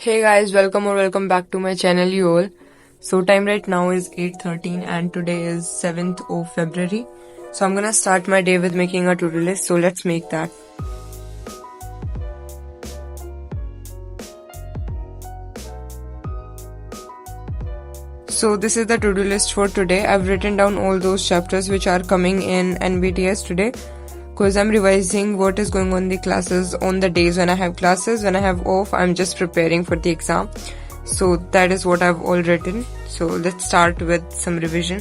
Hey guys, welcome back to my channel you all. So time right now is 8:13 and today is 7th of February. So I'm gonna start my day with making a to-do list. So let's make that. So this is the to-do list for today. I've written down all those chapters which are coming in NBTS today, because I'm revising what is going on in the classes on the days when I have classes. When I have off, I'm just preparing for the exam. So that is what I've all written. So let's start with some revision.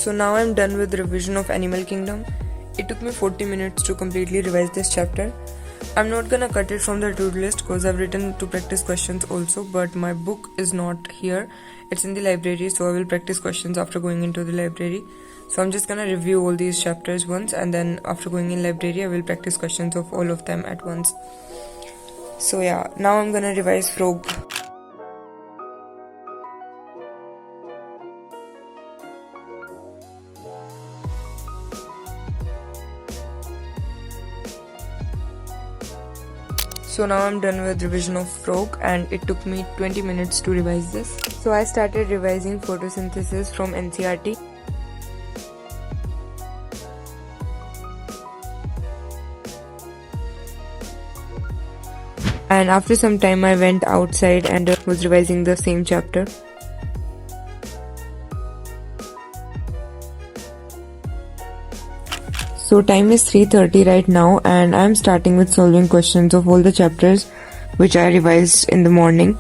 So now I'm done with revision of Animal Kingdom. It took me 40 minutes to completely revise this chapter. I'm not gonna cut it from the to-do list because I've written to practice questions also, but my book is not here. It's in the library, so I will practice questions after going into the library. So I'm just gonna review all these chapters once, and then after going in library I will practice questions of all of them at once. So yeah, now I'm gonna revise Frog. So now I'm done with revision of Frog and it took me 20 minutes to revise this. So I started revising photosynthesis from NCERT. And after some time I went outside and was revising the same chapter. So time is 3:30 right now and I'm starting with solving questions of all the chapters which I revised in the morning.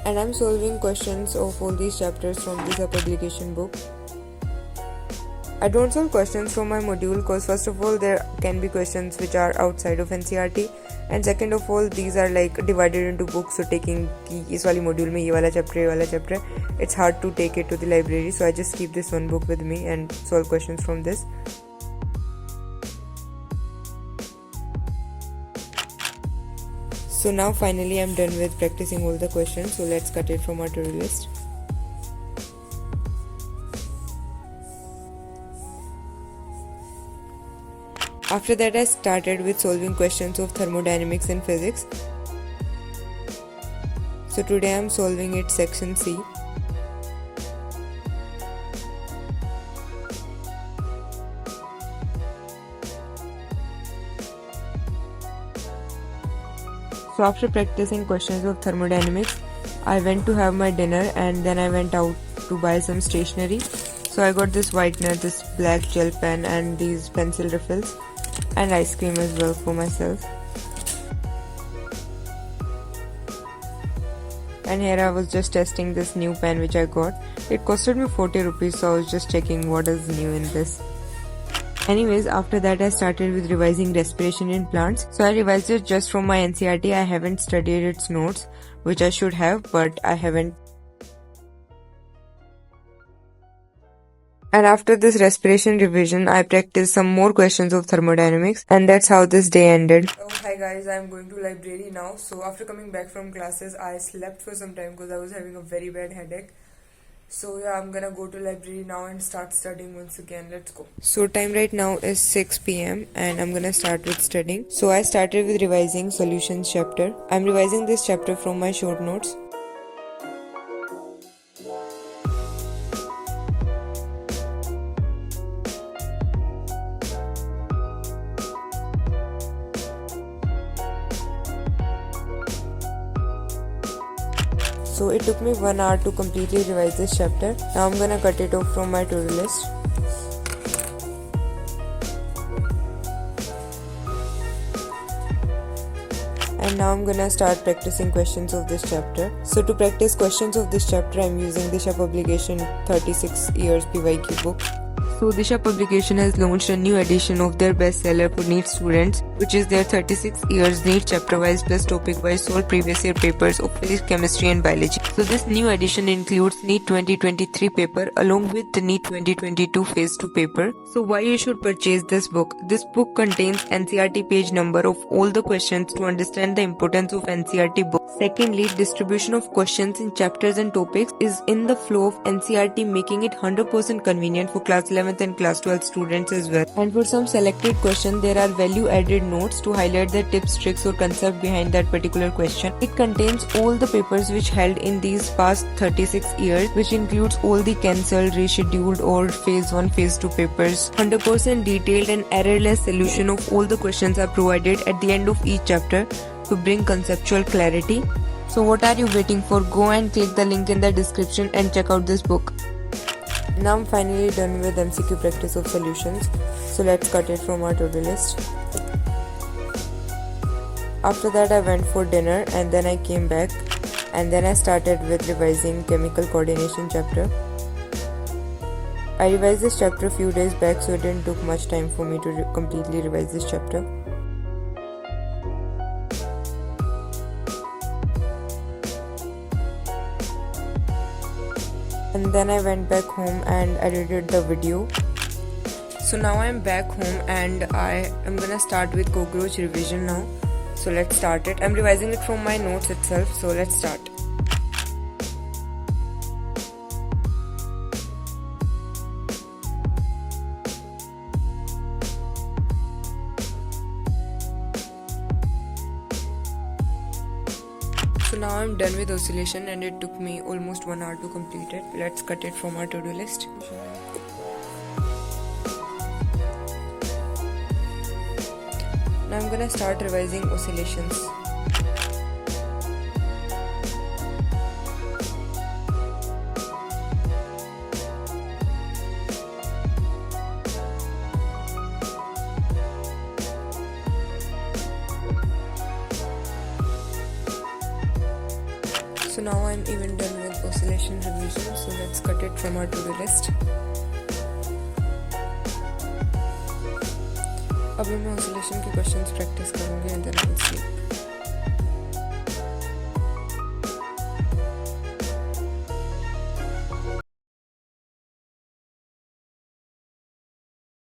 And I'm solving questions of all these chapters from this publication book. I don't solve questions from my module because first of all there can be questions which are outside of NCERT, and second of all these are like divided into books, so taking कि इस वाली module में ये वाला chapter it's hard to take it to the library, so I just keep this one book with me and solve questions from this. So now finally I'm done with practicing all the questions, so let's cut it from our to-do list. After that I started with solving questions of thermodynamics and physics. So today I am solving it section C. So after practicing questions of thermodynamics, I went to have my dinner and then I went out to buy some stationery. So I got this whitener, this black gel pen and these pencil refills and ice cream as well for myself. And here I was just testing this new pen which I got. It costed me 40 rupees, so I was just checking what is new in this. Anyways, after that I started with revising respiration in plants. So I revised it just from my NCERT. I haven't studied its notes, which I should have, but I haven't. And after this respiration revision, I practiced some more questions of thermodynamics, and that's how this day ended. Oh hi guys, I'm going to library now. So after coming back from classes, I slept for some time because I was having a very bad headache. So yeah, I'm gonna go to library now and start studying once again. Let's go. So time right now is 6 p.m. and I'm gonna start with studying. So I started with revising solutions chapter. I'm revising this chapter from my short notes. So it took me 1 hour to completely revise this chapter. Now I'm gonna cut it off from my to-do list. And now I'm gonna start practicing questions of this chapter. So to practice questions of this chapter, I'm using Disha Publication 36 years PYQ book. So Disha publication has launched a new edition of their bestseller for NEET students, which is their 36 years NEET chapter-wise plus topic-wise solved previous year papers of physics, chemistry and biology. So this new edition includes NEET 2023 paper along with the NEET 2022 phase 2 paper. So why you should purchase this book? This book contains NCERT page number of all the questions to understand the importance of NCERT book. Secondly, distribution of questions in chapters and topics is in the flow of NCERT, making it 100% convenient for class 11th and class 12th students as well. And for some selected question, there are value added notes to highlight the tips, tricks or concept behind that particular question. It contains all the papers which held in these past 36 years, which includes all the cancelled, rescheduled or phase 1, phase 2 papers. 100% detailed and errorless solution of all the questions are provided at the end of each chapter to bring conceptual clarity. So what are you waiting for? Go and click the link in the description and check out this book. Now I'm finally done with MCQ practice of solutions. So let's cut it from our to-do list. After that I went for dinner and then I came back and then I started with revising chemical coordination chapter. I revised this chapter a few days back, so it didn't took much time for me to completely revise this chapter. And then I went back home and edited the video. So now I'm back home and I am gonna start with cockroach revision now. So let's start it. I'm revising it from my notes itself, so let's start. So now I'm done with oscillation and it took me almost 1 hour to complete it. Let's cut it from our to-do list. Now I'm gonna start revising oscillations. So now I'm even done with oscillation revision, so let's cut it from our to-do list. अभी मैं oscillation के questions practice करूँगी and then I will sleep.